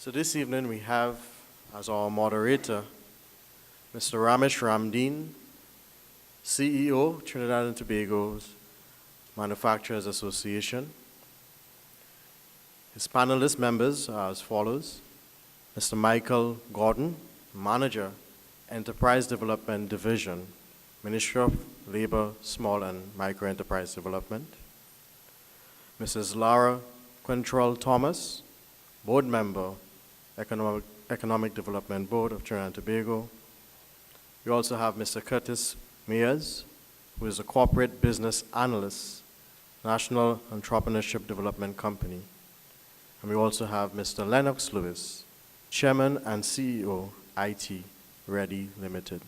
So this evening we have as our moderator Mr. Ramesh Ramdeen, CEO, Trinidad and Tobago's Manufacturers Association. His panelist members are as follows: Mr. Michael Gordon, Manager, Enterprise Development Division, Ministry of Labor, Small and Micro Enterprise Development. Mrs. Lara Quintrell Thomas, Board Member, Economic Development Board of Trinidad and Tobago. We also have Mr. Curtis Meyers, who is a Corporate Business Analyst, National Entrepreneurship Development Company. And we also have Mr. Lennox Lewis, Chairman and CEO, IT Ready Limited.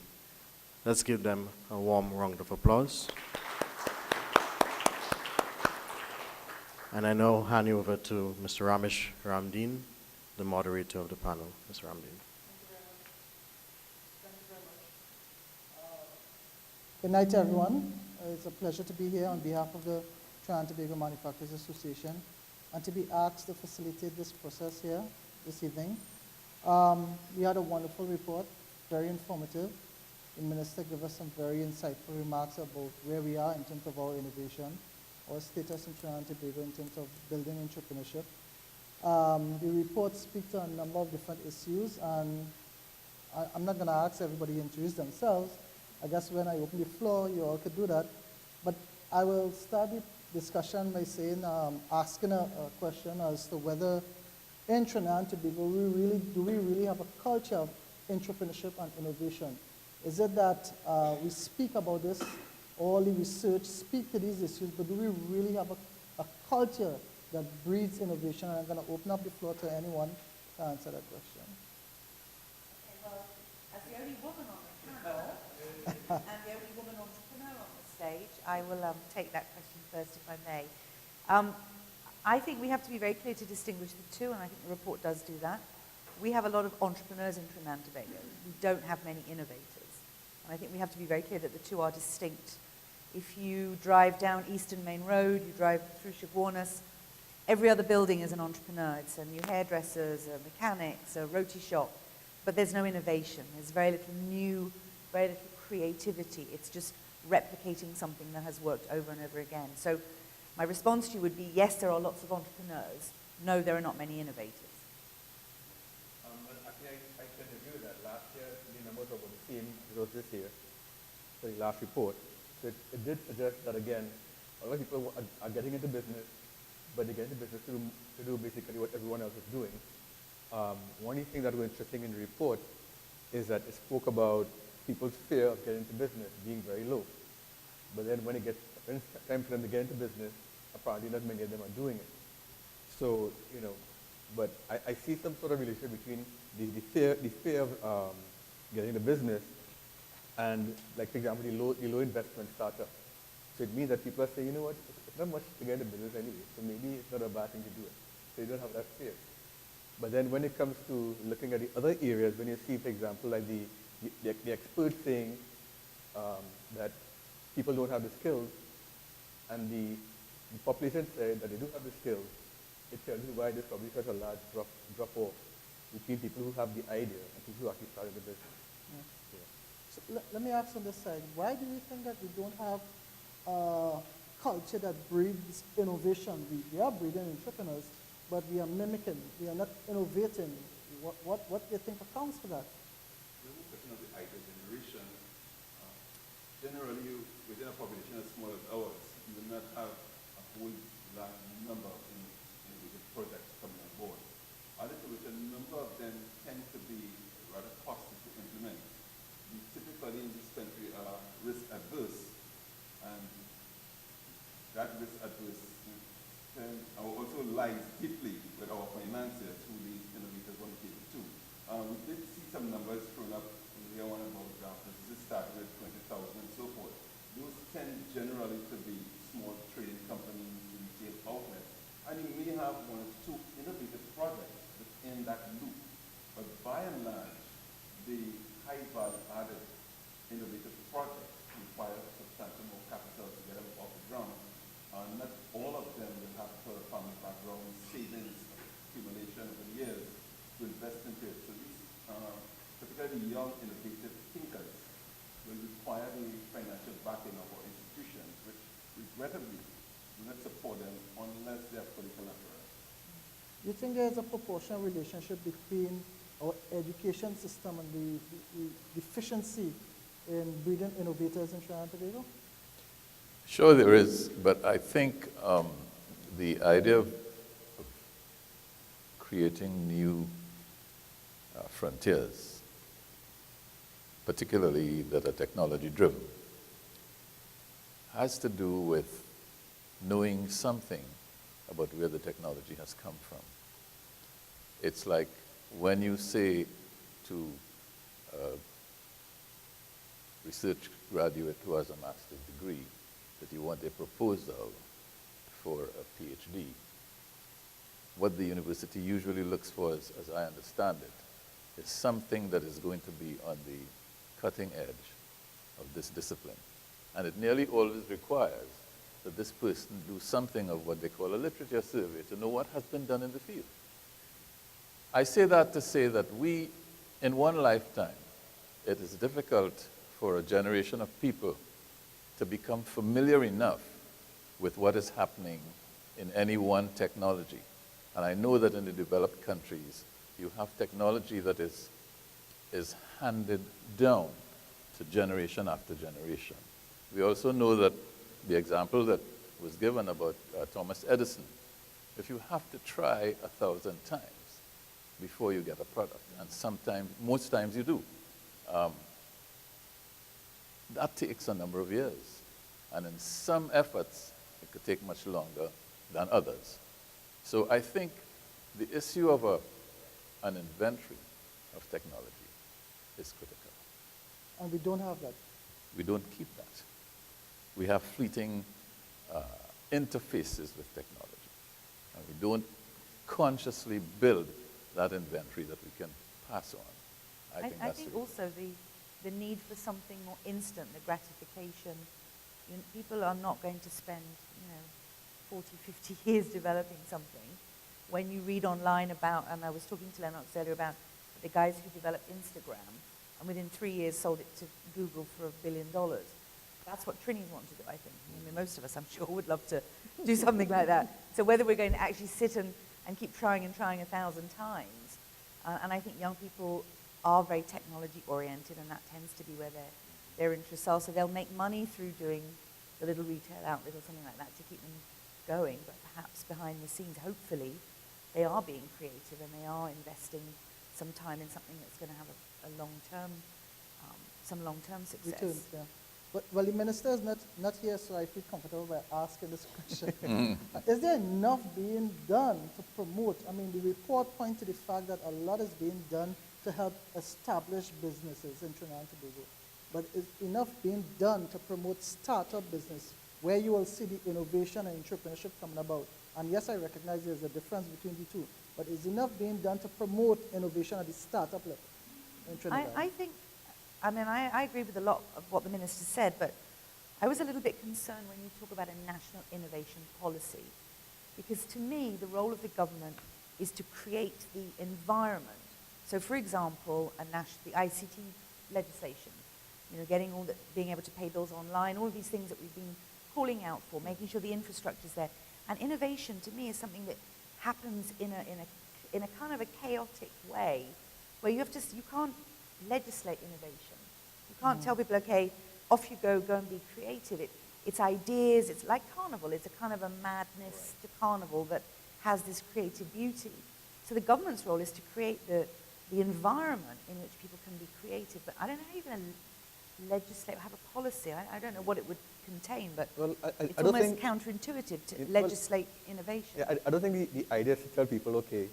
Let's give them a warm round of applause. And I now hand you over to Mr. Ramesh Ramdeen, the moderator of the panel. Mr. Ramdeen. Good night, everyone. It's a pleasure to be here on behalf of the Trinidad and Tobago Manufacturers Association and to be asked to facilitate this process here this evening. We had a wonderful report, very informative. The Minister gave us some very insightful remarks about where we are in terms of our innovation, our status in Trinidad and Tobago in terms of building entrepreneurship. The report speaks on a number of different issues, and I'm not going to ask everybody to introduce themselves. I guess when I open the floor, you all could do that. But I will start the discussion by saying, asking a question as to whether in Trinidad and Tobago, do we really have a culture of entrepreneurship and innovation? Is it that we speak about this, all the research speak to these issues, but do we really have a culture that breeds innovation? And I'm going to open up the floor to anyone to answer that question. Okay, well, as the only woman on the panel, and the only woman entrepreneur on the stage, I will take that question first, if I may. I think we have to be very clear to distinguish the two, and I think the report does do that. We have a lot of entrepreneurs in Trinidad and Tobago. We don't have many innovators. And I think we have to be very clear that the two are distinct. If you drive down Eastern Main Road, you drive through Chaguanas, every other building is an entrepreneur. It's a new hairdressers, a mechanics, a roti shop, but there's no innovation. There's very little new, very little creativity. It's just replicating something that has worked over and over again. So my response to you would be, yes, there are lots of entrepreneurs. No, there are not many innovators. Actually, I can agree with that. Last year, the numbers were the same as it was this year, for the last report. So it did suggest that, again, a lot of people are getting into business, but they get into business to do basically what everyone else is doing. One thing that was interesting in the report is that it spoke about people's fear of getting into business being very low. But then when it's time for them to get into business, apparently not many of them are doing it. So, but I see some sort of relationship between the fear of getting into business and, like, for example, the low investment startup. So it means that people are saying, you know what, it's not much to get into business anyway, so maybe it's not a bad thing to do it. So you don't have that fear. But then when it comes to looking at the other areas, when you see, for example, like the experts saying that people don't have the skills, and the population said that they do have the skills, it tells you why there's probably such a large drop-off between people who have the idea and people who actually started the business. Yeah. Yeah. So let me ask on this side, why do you think that we don't have a culture that breeds innovation? We are breeding entrepreneurs, but we are mimicking, we are not innovating. What do you think accounts for that? The whole question of the idea generation, generally within a population as small as ours, you will not have a whole large number of innovative projects coming on board. A number of them tend to be rather costly to implement. We typically in this country are risk adverse, and that risk adverse also lies deeply with our financiers who these innovators want to take it to. We did see some numbers thrown up here on about businesses started with 20,000 and so forth. Those tend generally to be small trading companies, retail outlets, and you may have one or two innovative projects within that loop. But by and large, the high value added innovative projects require substantial more capital to get them off the ground. Not all of them will have a family background, savings, accumulation over the years to young, innovative thinkers will require the financial backing of our institutions, which regrettably do not support them unless they are fully collateralized. Do you think there's a proportional relationship between our education system and the deficiency in breeding innovators in Trinidad and Tobago? Sure there is, but I think the idea of creating new frontiers, particularly that are technology-driven, has to do with knowing something about where the technology has come from. It's like when you say to a research graduate who has a master's degree that you want a proposal for a PhD, what the university usually looks for, as I understand it, is something that is going to be on the cutting edge of this discipline. And it nearly always requires that this person do something of what they call a literature survey to know what has been done in the field. I say that to say that we, in one lifetime, it is difficult for a generation of people to become familiar enough with what is happening in any one technology. And I know that in the developed countries, you have technology that is handed down to generation after generation. We also know that the example that was given about Thomas Edison, if you have to try 1,000 times before you get a product, and sometimes, most times you do, that takes a number of years. And in some efforts, it could take much longer than others. So I think the issue of an inventory of technology is critical. And we don't have that. We don't keep that. We have fleeting interfaces with technology. And we don't consciously build that inventory that we can pass on. I think also the need for something more instant, the gratification. People are not going to spend, 40, 50 years developing something. When you read online about, and I was talking to Lennox earlier about the guys who developed Instagram, and within 3 years sold it to Google for $1 billion. That's what Trinis want to do, I think. I mean, most of us, I'm sure, would love to do something like that. So whether we're going to actually sit and keep trying and trying 1,000 times, and I think young people are very technology oriented, and that tends to be where their interests are. So they'll make money through doing the little retail outlet or something like that to keep them going, but perhaps behind the scenes, hopefully, they are being creative and they are investing some time in something that's going to have a long-term, some long-term success. Returns, yeah. But, well, the minister is not here, so I feel comfortable by asking this question. Is there enough being done to promote? I mean, the report points to the fact that a lot is being done to help establish businesses in Trinidad and Tobago. But is enough being done to promote startup business, where you will see the innovation and entrepreneurship coming about? And yes, I recognize there's a difference between the two, but is enough being done to promote innovation at the startup level in Trinidad? I agree with a lot of what the minister said, but I was a little bit concerned when you talk about a national innovation policy, because to me, the role of the government is to create the environment. So, for example, the ICT legislation, getting being able to pay bills online, all of these things that we've been calling out for, making sure the infrastructure's there. And innovation, to me, is something that happens in a kind of a chaotic way, where you can't legislate innovation. You can't tell people, okay, off you go and be creative. It's ideas, it's like carnival. It's a kind of a madness to carnival that has this creative beauty. So the government's role is to create the environment in which people can be creative. But I don't know how you're going to legislate or have a policy. I don't know what it would contain, but it's almost counterintuitive to legislate innovation. Yeah, I don't think the idea is to tell people, okay,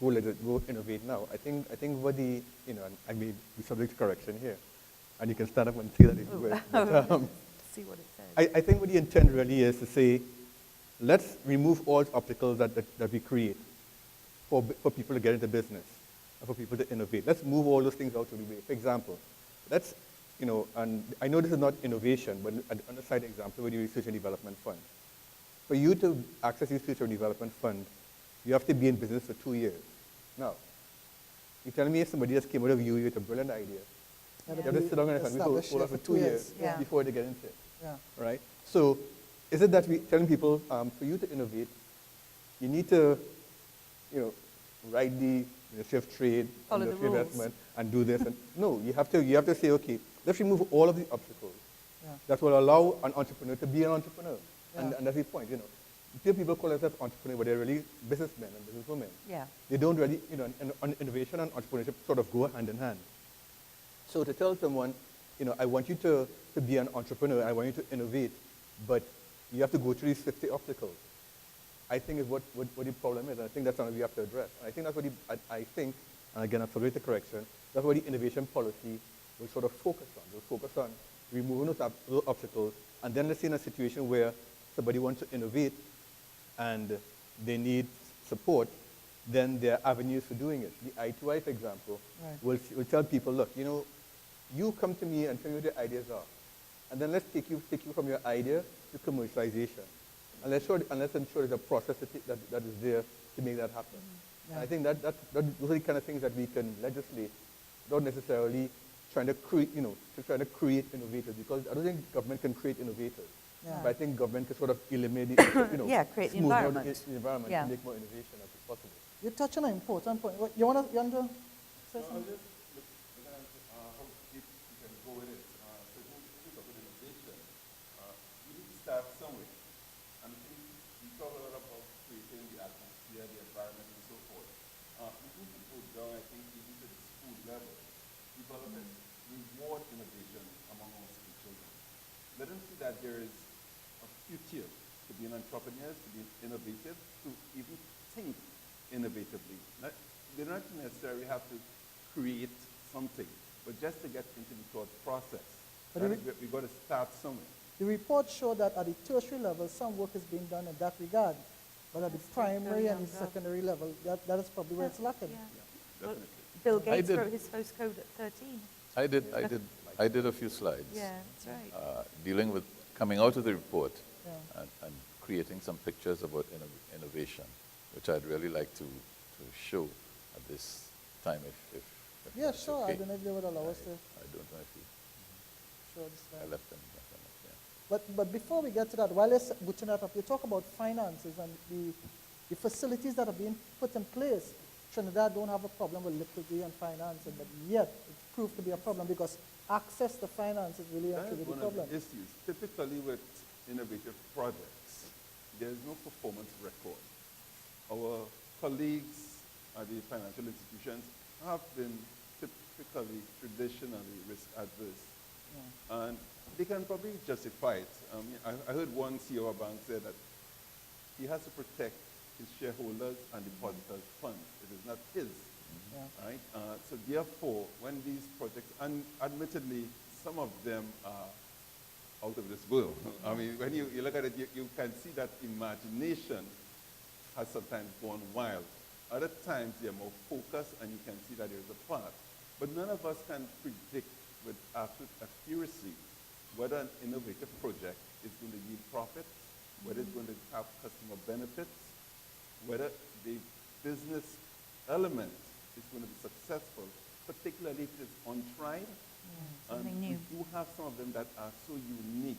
go innovate now. I think what and I may be subject to correction here, and you can stand up and say that if you wish. But, see what it says. I think what the intent really is to say, let's remove all obstacles that we create for people to get into business and for people to innovate. Let's move all those things out of the way. For example, let's, and I know this is not innovation, but on the side example with the Research and Development Fund. For you to access the Research and Development Fund, you have to be in business for 2 years. Now, You're telling me if somebody just came out of you with a brilliant idea, Yeah, you have to sit down and we hold on for 2 years Yeah. before they get into it, Yeah. right? So is it that we telling people, for you to innovate, you need to, ride the shift trade, Follow the industrial rules. investment, and do this? And no, you have to say, okay, let's remove all of the obstacles Yeah. that will allow an entrepreneur to be an entrepreneur. And Yeah. that's the point, People call themselves entrepreneurs, but they're really businessmen and businesswomen. Yeah. They don't really, innovation and entrepreneurship sort of go hand in hand. So to tell someone, I want you to be an entrepreneur, I want you to innovate, but you have to go through these 50 obstacles, I think is what the problem is. And I think that's something we have to address. And I think that's what I think, and again, I'm sorry the correction, that's what the innovation policy will sort of focus on. Will focus on removing those obstacles, and then let's say in a situation where somebody wants to innovate and they need support, then there are avenues for doing it. The I2I, for example, Right. will tell people, look, you come to me and tell me what your ideas are. And then let's take you from your idea to commercialization. And let's ensure there's a process that is there to make that happen. Yeah. And I think that those are the kind of things that we can legislate, not necessarily trying to create innovators, because I don't think government can create innovators. Yeah. But I think government can sort of eliminate, Yeah, create the smooth out environment. the environment Yeah. to make more innovation as possible. You touch on an important point. You want to say I was something? just looking at how deep you can go with it. So if you talk about innovation, you need to start somewhere. And I think we talk a lot about creating the atmosphere, the environment, and so forth. We need to go down, I think, even to the school level. Develop and reward innovation among our school children. Let them see that there is a future to be an entrepreneur, to be innovative, to even think innovatively. They don't necessarily have to create something, but just to get into the thought process. But We've got to start somewhere. The report showed that at the tertiary level, some work is being done in that regard. But at the primary and the secondary level, that is probably where it's lacking. Yeah. Definitely. Bill Gates did- wrote his first code at 13. I did a few slides. Yeah, that's right. Dealing with coming out of the report Yeah. and creating some pictures about innovation, which I'd really like to show at this time if Yeah, that's sure. okay. I don't know if they would allow us to I don't know if you, show this I slide. left them up, yeah. But before we get to that, while you're booting that up, you talk about finances and the facilities that are being put in place. Trinidad don't have a problem with liquidity and financing, but yet it proved to be a problem because access to finance is really That actually is the one problem. of the issues. Typically with innovative projects, there is no performance record. Our colleagues at the financial institutions have been typically, traditionally risk adverse. Yeah. And they can probably justify it. I heard one CEO of a bank say that he has to protect his shareholders and depositors' funds. It is not his. Yeah. Right? So therefore, when these projects, and admittedly, some of them are out of this world. I mean, when you look at it, you can see that imagination has sometimes gone wild. Other times, they're more focused, and you can see that there's a path. But none of us can predict with absolute accuracy whether an innovative project is going to yield profits, whether it's going to have customer benefits, whether the business element is going to be successful, particularly if it is untried. Something And new. we do have some of them that are so unique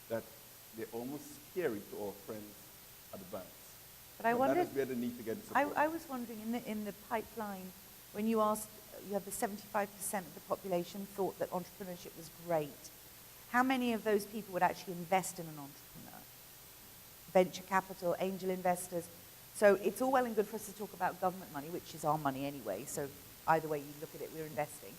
that they're almost scary to our friends at the banks. But I And wondered, that is where the need to get support. I was wondering in the pipeline, when you asked, you had the 75% of the population thought that entrepreneurship was great. How many of those people would actually invest in an entrepreneur? Venture capital, angel investors. So it's all well and good for us to talk about government money, which is our money anyway, so either way you look at it, we're investing.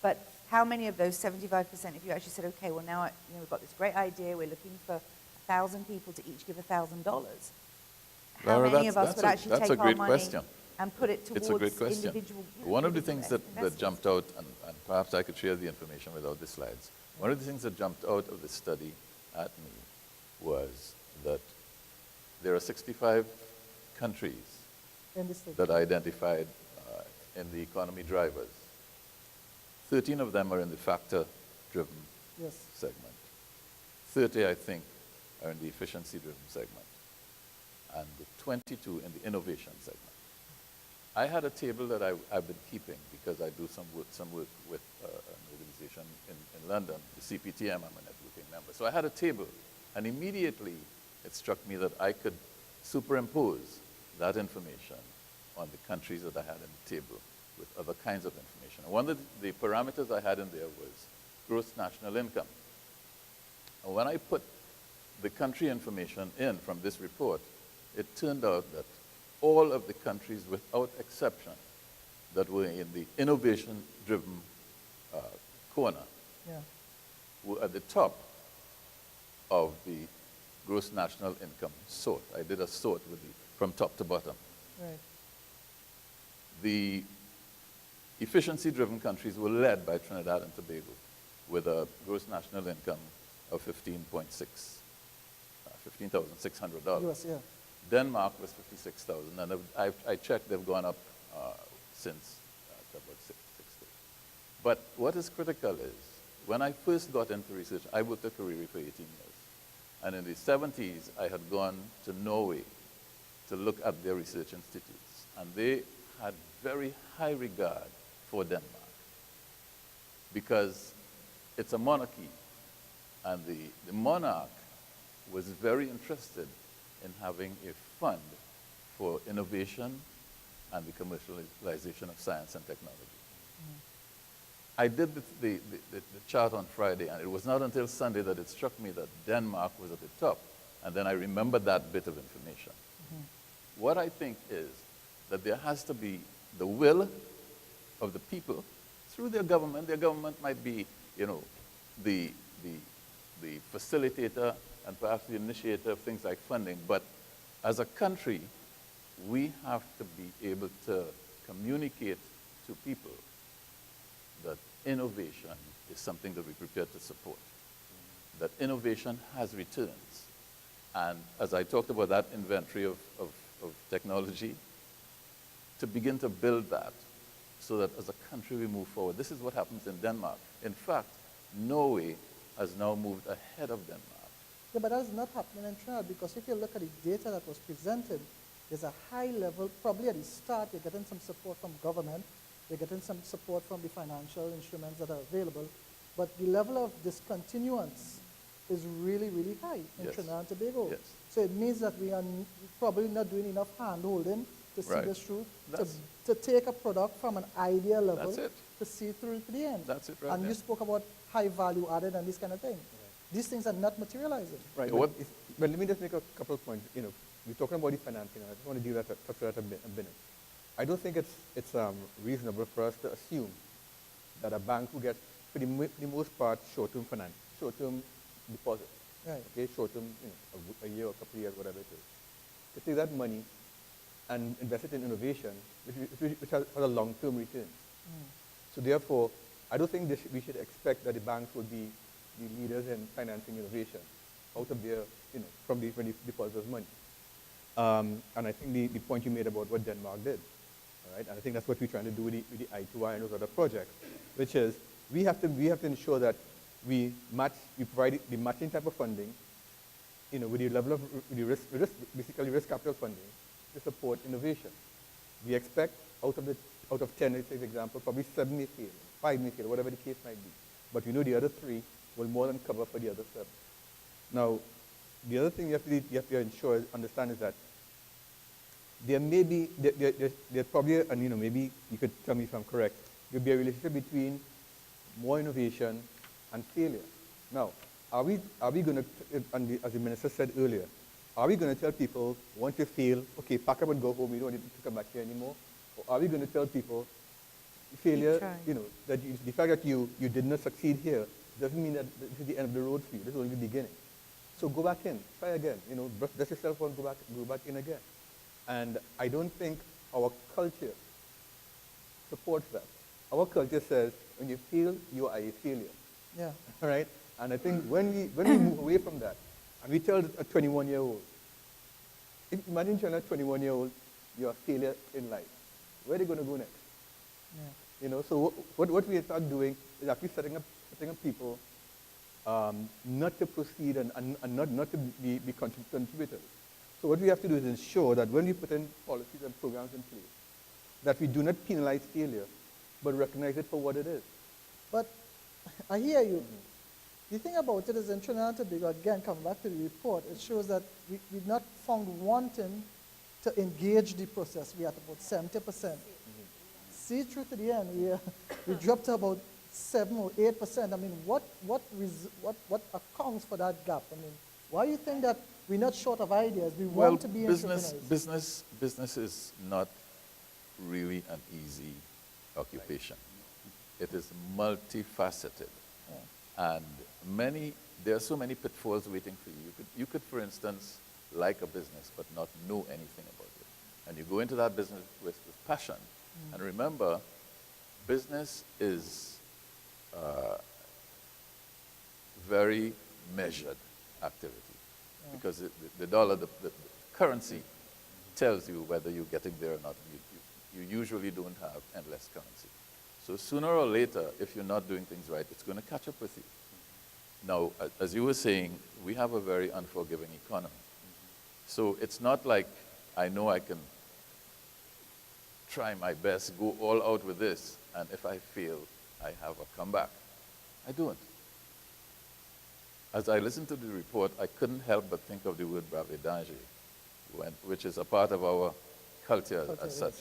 But how many of those 75%, if you actually said, okay, well now we've got this great idea, we're looking for 1,000 people to each give $1,000. How Laura, many of us would actually that's a take our great money question. and put it towards It's a great question. individual? One of the things that investors? jumped out, and perhaps I could share the information without the slides. One of the things that jumped out of the study at me was that there are 65 countries In this thing. that are identified in the economy drivers. 13 of them are in the factor-driven Yes. segment. 30, I think, are in the efficiency-driven segment. And the 22 in the innovation segment. I had a table that I've been keeping because I do some work with an organization in London, the CPTM. I'm a networking member. So I had a table, and immediately it struck me that I could superimpose that information on the countries that I had in the table with other kinds of information. And one of the parameters I had in there was gross national income. And when I put the country information in from this report, it turned out that all of the countries, without exception, that were in the innovation-driven corner Yeah. were at the top of the gross national income sort. I did a sort from top to bottom. Right. The efficiency-driven countries were led by Trinidad and Tobago with a gross national income of $15,600. US, yeah. Denmark was 56,000, and I checked, they've gone up since to about 60. But what is critical is, when I first got into research, I worked at Career for 18 years. And in the 70s, I had gone to Norway to look at their research institutes. And they had very high regard for Denmark because it's a monarchy. And the monarch was very interested in having a fund for innovation and the commercialization of science and technology. I did the chart on Friday, and it was not until Sunday that it struck me that Denmark was at the top, and then I remembered that bit of information. What I think is that there has to be the will of the people through their government. Their government might be, the facilitator and perhaps the initiator of things like funding, but as a country, we have to be able to communicate to people that innovation is something that we're prepared to support, that innovation has returns. And as I talked about that inventory of technology, to begin to build that so that as a country we move forward. This is what happens in Denmark. In fact, Norway has now moved ahead of Denmark. Yeah, but that's not happening in Trinidad, because if you look at the data that was presented, there's a high level, probably at the start, you're getting some support from government, you're getting some support from the financial instruments that are available, but the level of discontinuance is really, really high in Yes. Trinidad and Tobago. Yes. So it means that we are probably not doing enough hand-holding to see Right. this through, That's- to take a product from an idea level That's it. to see it through to the end. That's it right And there. you spoke about high value added and this kind of thing. These things are not materializing. Right. What- But let me just make a couple of points. We're talking about the financing, and I just want to deal with that, touch that a minute. I don't think it's reasonable for us to assume that a bank will get, for the most part, short-term finance, short-term deposit, Right. okay, short-term, a year or a couple of years, whatever it is. To take that money and invest it in innovation, which has a long-term return. So therefore, I don't think we should expect that the banks will be the leaders in financing innovation out of their, from the depositors' money. And I think the point you made about what Denmark did, all right? And I think that's what we're trying to do with the I2I and those other projects, which is we have to ensure that we provide the matching type of funding, with the level of basically risk capital funding to support innovation. We expect out of 10, let's say, for example, probably 7 may fail, 5 may fail, whatever the case might be. But we know the other 3 will more than cover for the other 7. Now, the other thing you have to understand is that there may be, there probably, and maybe you could tell me if I'm correct, there'll be a relationship between more innovation and failure. Now, are we going to, as the minister said earlier, are we going to tell people, once you fail, okay, pack up and go home, you don't need to come back here anymore? Or are we going to tell people, failure, that the fact that you did not succeed here doesn't mean that this is the end of the road for you. This is only the beginning. So go back in, try again. Dust yourself out, go back in again. And I don't think our culture supports that. Our culture says, when you fail, you are a failure. Yeah. All right? And I think when we move away from that, and we tell a 21-year-old, imagine telling a 21-year-old, you're a failure in life. Where are they going to go next? Yeah. So what we start doing is actually setting up people not to proceed and not to be contributors. So what we have to do is ensure that when we put in policies and programs in place, that we do not penalize failure, but recognize it for what it is. But I hear you. The thing about it is in Trinidad and Tobago, again, coming back to the report, it shows that we've not found wanting to engage the process. We are at about 70%. See through to the end, we dropped to about 7 or 8%. I mean, what accounts for that gap? I mean, why do you think that we're not short of ideas? We want to be entrepreneurs. Business is not really an easy occupation. It is multifaceted. Yeah. And there are so many pitfalls waiting for you. You could, for instance, like a business but not know anything about it. And you go into that business with passion. And remember, business is very measured activity. Yeah. Because the dollar, the currency tells you whether you're getting there or not. You usually don't have endless currency. So sooner or later, if you're not doing things right, it's going to catch up with you. Now, as you were saying, we have a very unforgiving economy. So it's not like I know I can try my best, go all out with this, and if I fail, I have a comeback. I don't. As I listened to the report, I couldn't help but think of the word bravedanger, which is a part of our culture as such.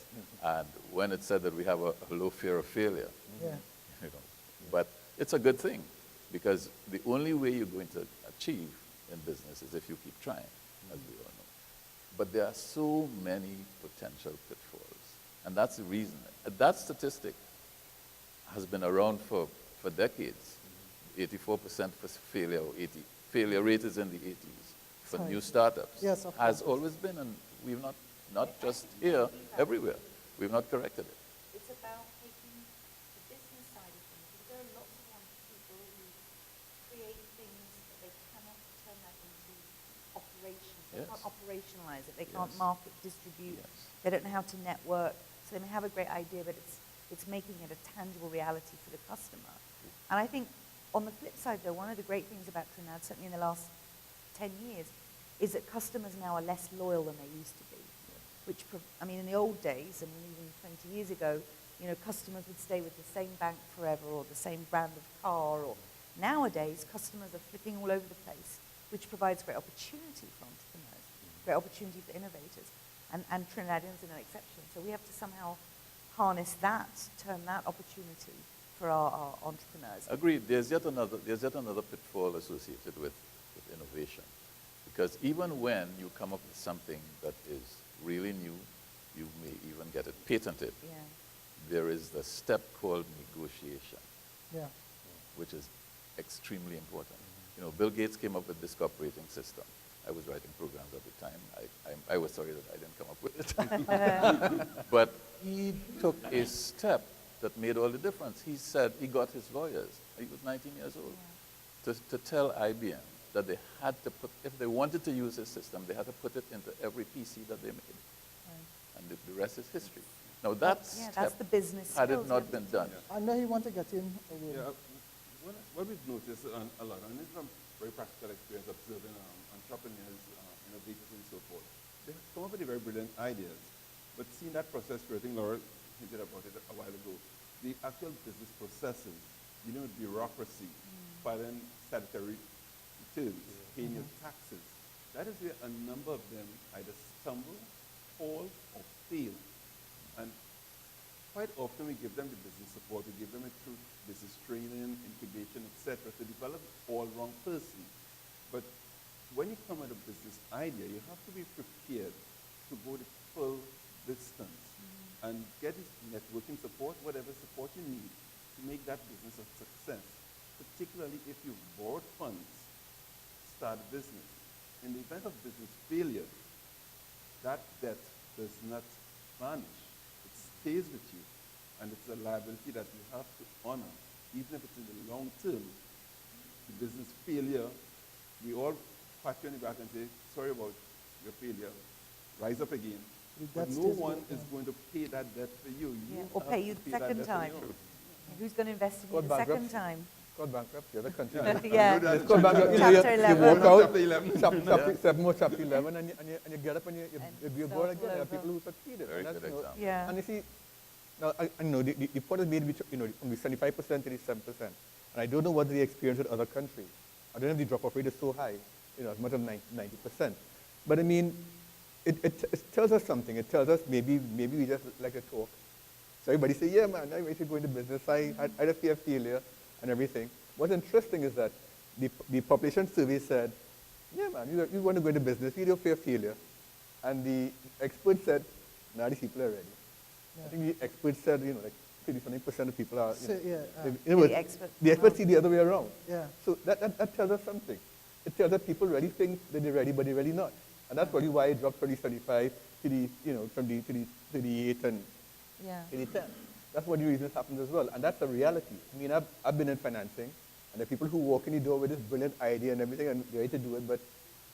And when it said that we have a low fear of failure, Yeah. you know, but it's a good thing, because the only way you're going to achieve in business is if you keep trying, as we all know. But there are so many potential pitfalls. And that's the reason. That statistic has been around for decades. 84% for failure, or failure rate is in the 80s for new startups. Yes, of has course. always been, and we've not just here, everywhere. We've not corrected it. It's about taking the business side of things. Because there are lots of wonderful people who create things that they cannot turn that into operations. They Yes. can't operationalize it. They can't Yes. market, distribute. Yes. They don't know how to network. So they may have a great idea, but it's making it a tangible reality for the customer. And I think on the flip side, though, one of the great things about Trinidad, certainly in the last 10 years, is that customers now are less loyal than they used to be. Which, I mean, in the old days, I mean, even 20 years ago, you know, customers would stay with the same bank forever or the same brand of car. Or nowadays, customers are flipping all over the place, which provides great opportunity for entrepreneurs, great opportunity for innovators. And Trinidadians are no exception. So we have to somehow harness that, turn that opportunity for our entrepreneurs. Agreed. There's yet another pitfall associated with innovation. Because even when you come up with something that is really new, you may even get it patented. Yeah. There is the step called negotiation, Yeah. which is extremely important. You know, Bill Gates came up with this operating system. I was writing programs at the time. I was sorry that I didn't come up with it. But he took a step that made all the difference. He said he got his lawyers, he was 19 years old, to tell IBM that they had to put, if they wanted to use his system, they had to put it into every PC that they made. Right. And the rest is history. Now that That's step, the business had it skills, not yeah. been done, I know you want to get in. Yeah, what we've noticed a lot, and it's from very practical experience observing entrepreneurs, innovators, and so forth, they come up with very brilliant ideas. But seeing that process through, I think Laura hinted about it a while ago, the actual business processes, dealing with bureaucracy, filing statutory returns, paying your taxes, that is where a number of them either stumble, fall, or fail. And quite often we give them the business support, we give them a true business training, incubation, etc., to develop an all-round person. But when you come with a business idea, you have to be prepared to go the full distance and get this networking support, whatever support you need to make that business a success, particularly if you've borrowed funds to start a business. In the event of business failure, that debt does not vanish. It stays with you, and it's a liability that you have to honor, even if it's in the long term. The business failure, we all pat you on the back and say, sorry about your failure, rise up again. But no one is going to pay that debt for you. You Or have pay to you the that second debt time. on your own. Who's going to invest in you Called the second bankruptcy. time? Called bankruptcy, other country. Yeah. It's called bankruptcy. Chapter You 11. walk out, Chapter 11. chapter more chapter 11, and you get up and you go start again. There are all people who succeeded. Very And that's, good you know, example. Yeah. And you see, Now, I know the point is made, from the 75% to the 7%. And I don't know what the experience with other countries. I don't know if the drop-off rate is so high, as much as 90%. But I mean, it tells us something. It tells us maybe we just like to talk. So everybody say, yeah, man, I ready to go into business. I had a fear of failure and everything. What's interesting is that the population survey said, yeah, man, you want to go into business, you don't fear failure. And the experts said, nah, these people are ready. Yeah. I think the experts said, like 30% of people are, So, yeah, the experts see the other way around. yeah. So that tells us something. It tells us people really think that they're ready, but they're really not. And that's probably why it dropped from the 35 to the, from the 38 and Yeah. to the 10. That's what the reason happens as well. And that's a reality. I mean, I've been in financing, and there are people who walk in the door with this brilliant idea and everything, and they're ready to do it, but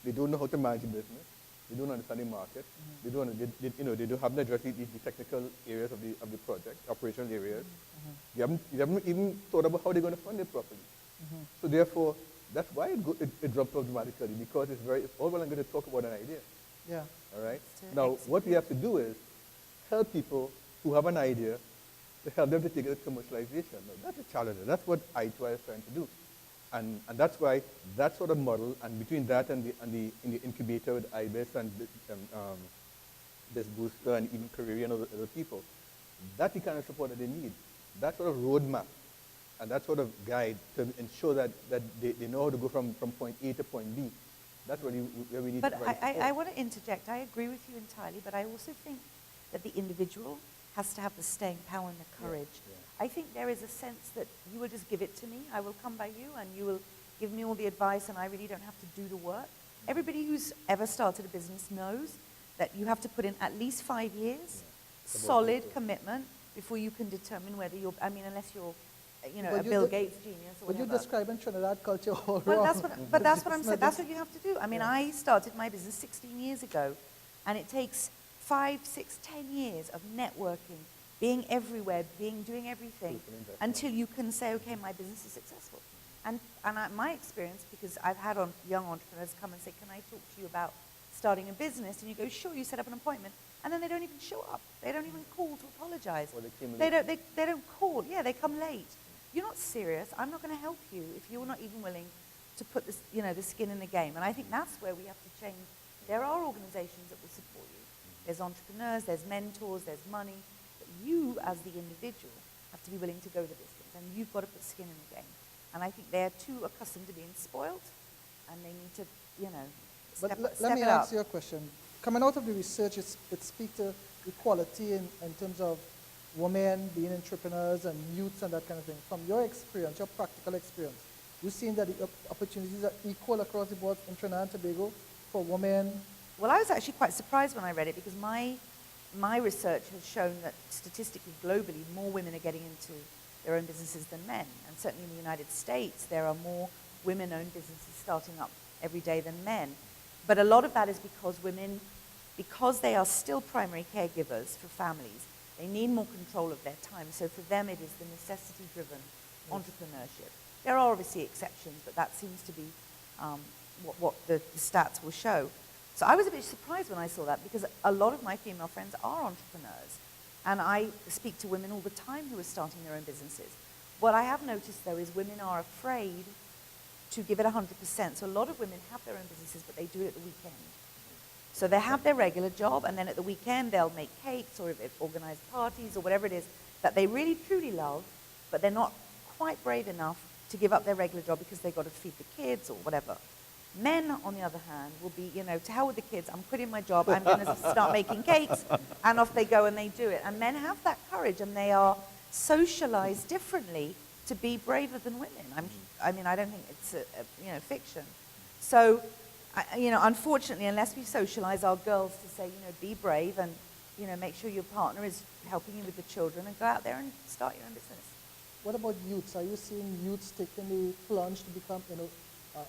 they don't know how to manage a business. They don't understand the market. They don't have to address the technical areas of the project, operational areas. They haven't even thought about how they're going to fund it properly. So therefore, that's why it dropped off dramatically, because it's all well and good to talk about an idea. Yeah. All right. To Now, execute. what we have to do is help people who have an idea to help them to take it to commercialization. Now, that's a challenge. That's what I2I is trying to do. And that's why that sort of model, and between that and the incubator with IBIS and this booster and even Career and other people, that's the kind of support that they need. That sort of roadmap and that sort of guide to ensure that they know how to go from point A to point B. That's where we need But to provide I support. want to interject. I agree with you entirely, but I also think that the individual has to have the staying power and the courage. Yeah. I think there is a sense that you will just give it to me. I will come by you and you will give me all the advice and I really don't have to do the work. Everybody who's ever started a business knows that you have to put in at least 5 years, solid commitment, before you can determine whether you're, unless you're, But a you Bill did- Gates genius or But you're whatever. describing Trinidad culture all Well, wrong. that's what I'm It's saying. not That's just- what you have to do. I mean, Yeah. I started my business 16 years ago, and it takes 5, 6, 10 years of networking, being everywhere, doing everything, until you can say, okay, my business is successful. And my experience, because I've had young entrepreneurs come and say, can I talk to you about starting a business? And you go, sure, you set up an appointment. And then they don't even show up. They don't even call to apologize. Or they came They late. don't call. Yeah, they come late. You're not serious. I'm not going to help you if you're not even willing to put this, the skin in the game. And I think that's where we have to change. There are organizations that will support you. There's entrepreneurs, there's mentors, there's money. But you, as the individual, have to be willing to go the distance. And you've got to put skin in the game. And I think they're too accustomed to being spoiled. And they need to, But step let me it up. ask you a question. Coming out of the research, it speaks to equality in terms of women being entrepreneurs and youths and that kind of thing. From your experience, your practical experience, you've seen that the opportunities are equal across the board in Trinidad and Tobago for women. Well, I was actually quite surprised when I read it because my research has shown that statistically, globally, more women are getting into their own businesses than men. And certainly in the United States, there are more women-owned businesses starting up every day than men. But a lot of that is because women, because they are still primary caregivers for families, they need more control of their time. So for them, it is the necessity-driven entrepreneurship. There are obviously exceptions, but that seems to be what the stats will show. So I was a bit surprised when I saw that because a lot of my female friends are entrepreneurs. And I speak to women all the time who are starting their own businesses. What I have noticed, though, is women are afraid to give it 100%. So a lot of women have their own businesses, but they do it at the weekend. So they have their regular job, and then at the weekend they'll make cakes or organize parties or whatever it is that they really, truly love, but they're not quite brave enough to give up their regular job because they've got to feed the kids or whatever. Men, on the other hand, will be, to hell with the kids. I'm quitting my job. I'm going to start making cakes. And off they go and they do it. And men have that courage, and they are socialized differently to be braver than women. I don't think it's fiction. So, unfortunately, unless we socialize our girls to say, be brave and, make sure your partner is helping you with the children and go out there and start your own business. What about youths? Are you seeing youths taking the plunge to become,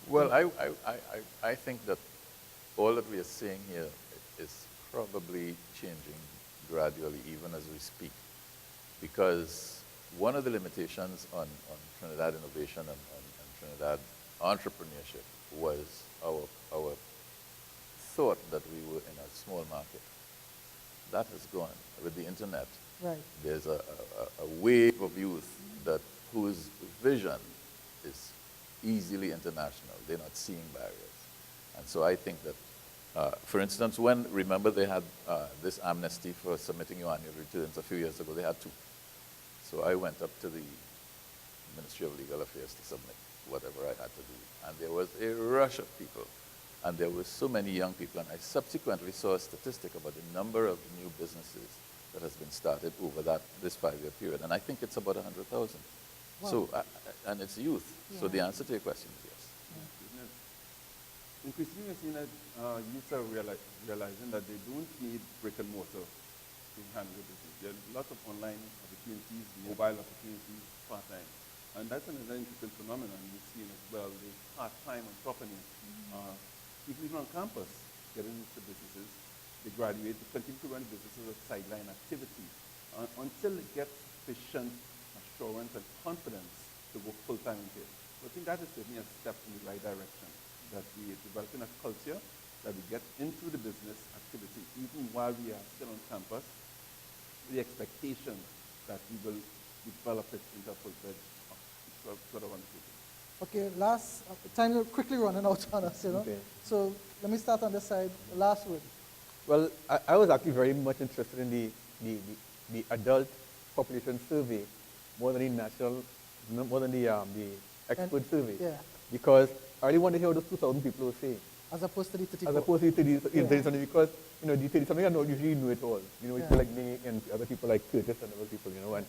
Well, I think that all that we are seeing here is probably changing gradually, even as we speak. Because one of the limitations on Trinidad innovation and Trinidad entrepreneurship was our thought that we were in a small market. That has gone. With the internet, Right. there's a wave of youth that whose vision is easily international. They're not seeing barriers. And so I think that, for instance, remember they had this amnesty for submitting your annual returns a few years ago, they had two. So I went up to the Ministry of Legal Affairs to submit whatever I had to do. And there was a rush of people. And there were so many young people. And I subsequently saw a statistic about the number of new businesses that has been started over this 5-year period. And I think it's about 100,000. Wow. So, and it's youth. So the Yeah. answer to your question is yes. Increasingly, we're seeing that youths are realizing that they don't need brick and mortar to handle the business. There are lots of online opportunities, mobile opportunities, part-time. And that's another interesting phenomenon we've seen as well, the part-time entrepreneurs. People even on campus getting into businesses. They graduate, they continue to run businesses as sideline activity until they get sufficient assurance and confidence to go full-time into it. So I think that is certainly a step in the right direction, that we are developing a culture that we get into the business activity even while we are still on campus, with the expectation that we will develop it into a full-fledged sort of undertaking. Okay, time is quickly running out on us, you know. Okay. So let me start on this side. Last word. Well, I was actually very much interested in the adult population survey more than the expert survey. Yeah. Because I really want to hear what those 2,000 people will say. As opposed to the 34. As opposed to the 30 Yeah. something, because, you know, the 30 something I don't usually know it all. You know, Yeah. people like me and other people like Curtis and other people, you know, and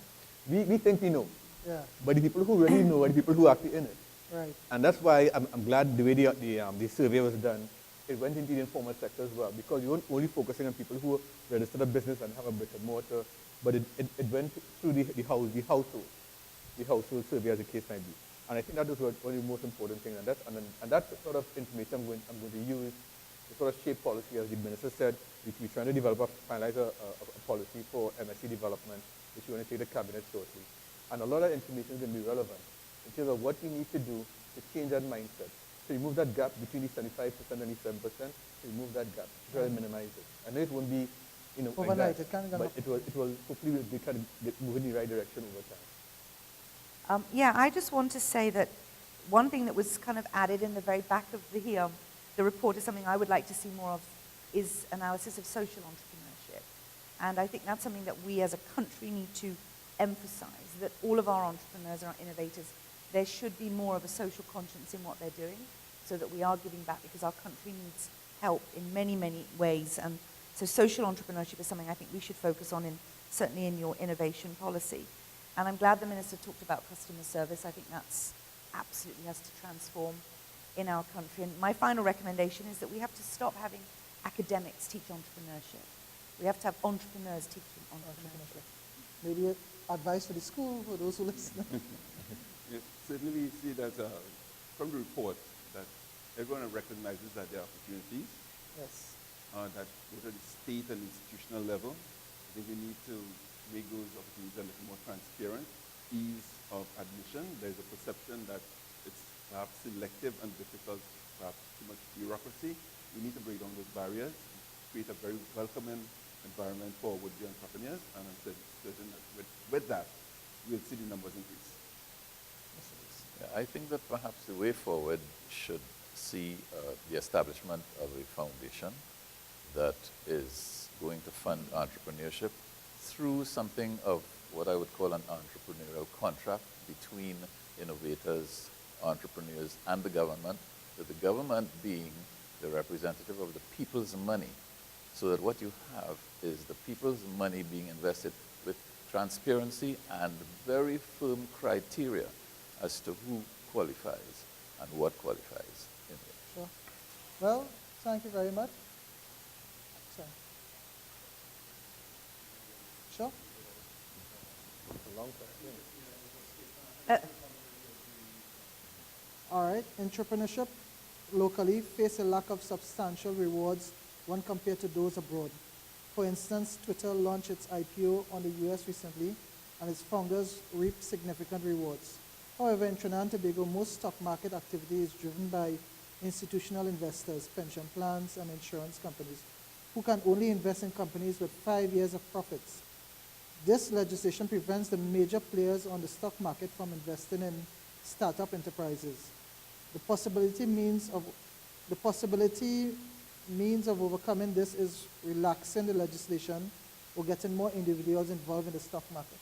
we think we know. Yeah, But the people who really know are the people who are actually in it. right. And that's why I'm glad the way the survey was done. It went into the informal sector as well, because you weren't only focusing on people who registered a business and have a brick and mortar, but it went through the household survey, as the case might be. And I think that is one of the most important things. And that sort of information I'm going to use to sort of shape policy, as the minister said. We're trying to finalize a policy for MSc development, which we're going to take to the cabinet shortly. And a lot of information is going to be relevant in terms of what we need to do to change that mindset. To remove that gap between the 75% and the 7%, to remove that gap, to try to minimize it. I know it won't be, you know, Overnight, like it can't that, go but it will hopefully we can move in the right direction over time. Yeah, I just want to say that one thing that was kind of added in the very back of the report is something I would like to see more of, is analysis of social entrepreneurship. And I think that's something that we as a country need to emphasize, that all of our entrepreneurs and our innovators, there should be more of a social conscience in what they're doing, so that we are giving back, because our country needs help in many, many ways. And so social entrepreneurship is something I think we should focus on, certainly in your innovation policy. And I'm glad the Minister talked about customer service. I think that's absolutely has to transform in our country. And my final recommendation is that we have to stop having academics teach entrepreneurship. We have to have entrepreneurs teaching entrepreneurship. Maybe advice for the school, for those who listen. Yes, certainly we see that from the report that everyone recognizes that there are opportunities, Yes. that both at the state and institutional level, I think we need to make those opportunities a little more transparent. Ease of admission, there's a perception that it's perhaps selective and difficult, perhaps too much bureaucracy. We need to break down those barriers, create a very welcoming environment for would-be entrepreneurs, and I'm certain that with that, we'll see the numbers increase. Yeah, I think that perhaps the way forward should see the establishment of a foundation that is going to fund entrepreneurship through something of what I would call an entrepreneurial contract between innovators, entrepreneurs, and the government, with the government being the representative of the people's money, so that what you have is the people's money being invested with transparency and very firm criteria as to who qualifies and what qualifies in it. Sure. Well, thank you very much. Sorry. Sure. It's a long question. All right. Entrepreneurship locally face a lack of substantial rewards when compared to those abroad. For instance, Twitter launched its IPO on the US recently, and its founders reaped significant rewards. However, in Trinidad and Tobago, most stock market activity is driven by institutional investors, pension plans, and insurance companies, who can only invest in companies with 5 years of profits. This legislation prevents the major players on the stock market from investing in startup enterprises. The possibility means of overcoming this is relaxing the legislation or getting more individuals involved in the stock market.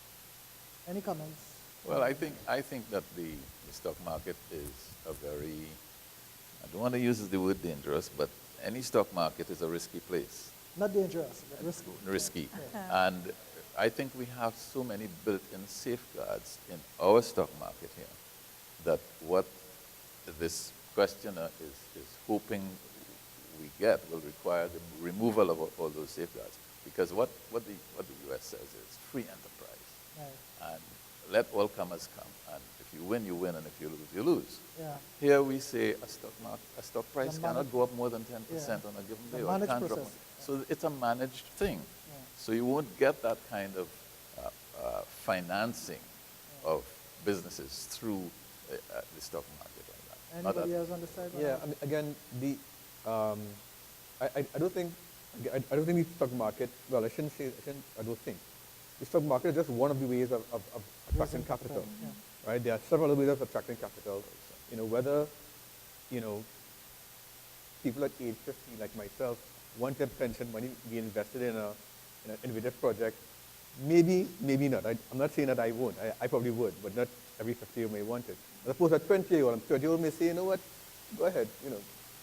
Any comments? Well, I think that the stock market is a very, I don't want to use the word dangerous, but any stock market is a risky place. Not dangerous, but risky. Risky. And I think we have so many built-in safeguards in our stock market here that what this questioner is hoping we get will require the removal of all those safeguards. Because what the US says is free enterprise. Right. And let all comers come. And if you win, you win, and if you lose, you lose. Yeah. Here we say a stock price The cannot go up more than 10% Yeah. on a given The day, or it managed can't drop. process. So it's a managed thing. Yeah. So you won't get that kind of financing of businesses through the stock market like that. Not Anybody that- else on the side? Yeah, I mean, again, I don't think the stock market, well, I don't think. The stock market is just one of the ways of attracting Raising capital, yeah. right? There are several other ways of attracting capital. Whether, people at age 50, like myself, want their pension money be invested in an innovative project, maybe not. I'm not saying that I won't. I probably would, but not every 50-year-old may want it. As opposed to a 20-year-old, and 30-year-old may say, you know what, go ahead,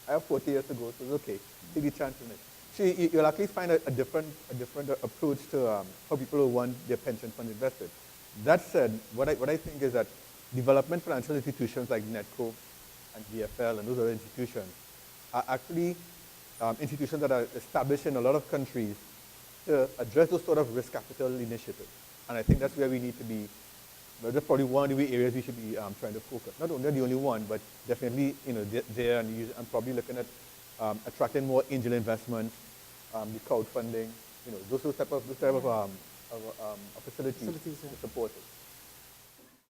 I have 40 years to go, so it's okay. Take the chance in it. See, you'll actually find a different approach to how people will want their pension fund invested. That said, what I think is that development financial institutions like NETCO and DFL and those other institutions are actually institutions that are established in a lot of countries to address those sort of risk capital initiatives. And I think that's where we need to be. That's probably one of the areas we should be trying to focus. Not only the only one, but definitely there and probably looking at attracting more angel investments, the crowdfunding, those type of facilities Facilities, yeah. to support it.